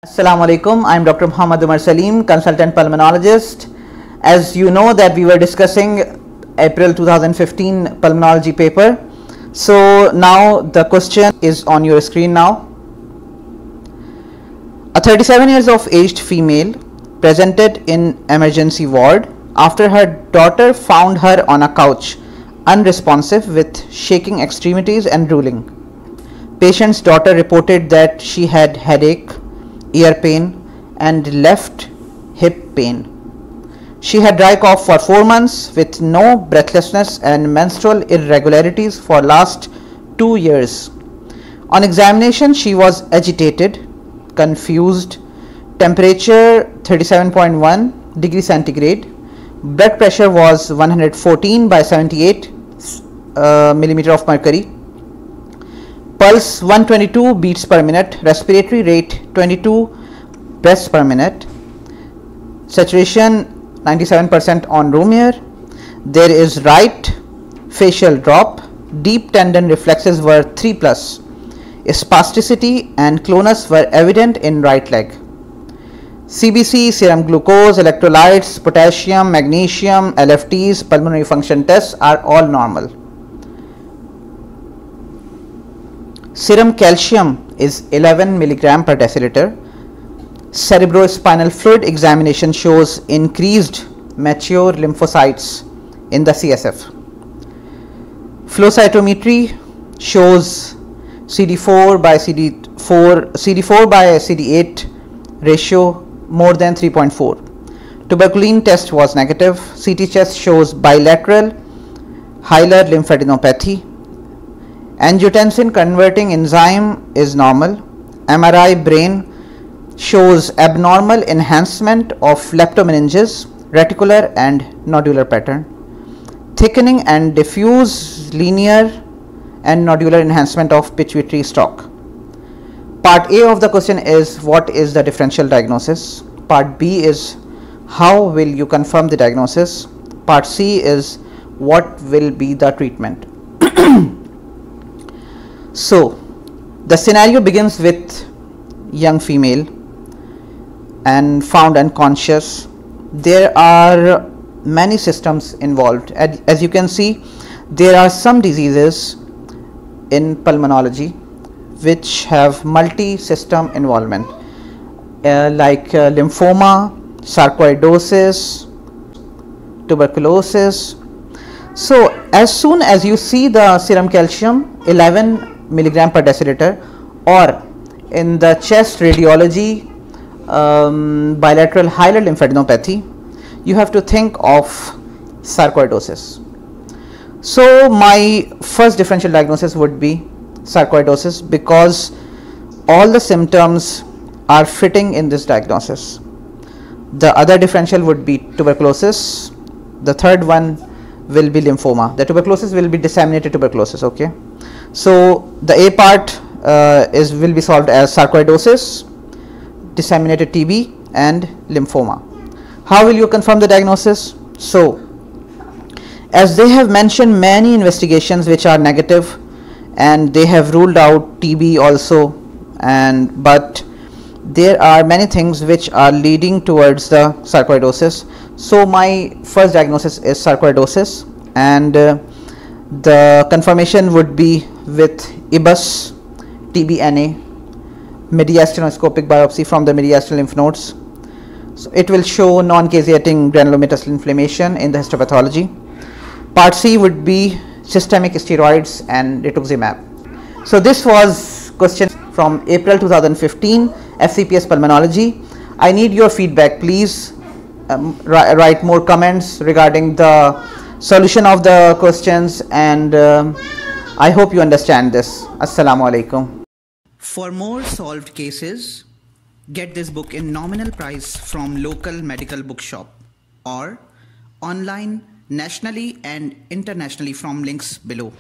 Assalamu alaikum. I am Dr. Muhammad Umar Salim, consultant pulmonologist. As you know that we were discussing April 2015 pulmonology paper. So now the question is on your screen now. A 37 years of aged female presented in emergency ward after her daughter found her on a couch, unresponsive with shaking extremities and drooling. Patient's daughter reported that she had headache, ear pain and left hip pain. She had dry cough for 4 months with no breathlessness and menstrual irregularities for last 2 years. On examination, she was agitated, confused, temperature 37.1 degree centigrade, blood pressure was 114 by 78 millimeter of mercury, pulse 122 beats per minute, respiratory rate 22 breaths per minute, saturation 97% on room air. There is right facial drop, deep tendon reflexes were 3+, spasticity and clonus were evident in right leg. CBC, serum glucose, electrolytes, potassium, magnesium, LFTs, pulmonary function tests are all normal. Serum calcium is 11 mg per deciliter. Cerebrospinal fluid examination shows increased mature lymphocytes in the CSF. Flow cytometry shows CD4 by CD8 ratio more than 3.4. Tuberculin test was negative. CT chest shows bilateral hilar lymphadenopathy. Angiotensin converting enzyme is normal. MRI brain shows abnormal enhancement of leptomeninges, reticular and nodular pattern, thickening and diffuse linear and nodular enhancement of pituitary stalk. Part A of the question is what is the differential diagnosis. Part B is how will you confirm the diagnosis. Part C is what will be the treatment. So the scenario begins with young female and found unconscious. There are many systems involved. As you can see, there are some diseases in pulmonology which have multi-system involvement, like lymphoma, sarcoidosis, tuberculosis. So as soon as you see the serum calcium 11 mg per deciliter, or in the chest radiology bilateral hilar lymphadenopathy, you have to think of sarcoidosis. So my first differential diagnosis would be sarcoidosis, because all the symptoms are fitting in this diagnosis. The other differential would be tuberculosis. The third one will be lymphoma. The tuberculosis will be disseminated tuberculosis. Okay, so the A part will be solved as sarcoidosis, disseminated TB and lymphoma. How will you confirm the diagnosis? So as they have mentioned many investigations which are negative, and they have ruled out TB also, but there are many things which are leading towards the sarcoidosis. So my first diagnosis is sarcoidosis, and the confirmation would be with IBUS, TBNA, mediastinoscopic biopsy from the mediastinal lymph nodes. So it will show non-caseating granulomatous inflammation in the histopathology. Part C would be systemic steroids and rituximab. So this was question from April 2015 FCPS pulmonology. I need your feedback, please. Write more comments regarding the solution of the questions, and I hope you understand this. Assalamu alaikum. For more solved cases, get this book in nominal price from local medical bookshop or online nationally and internationally from links below.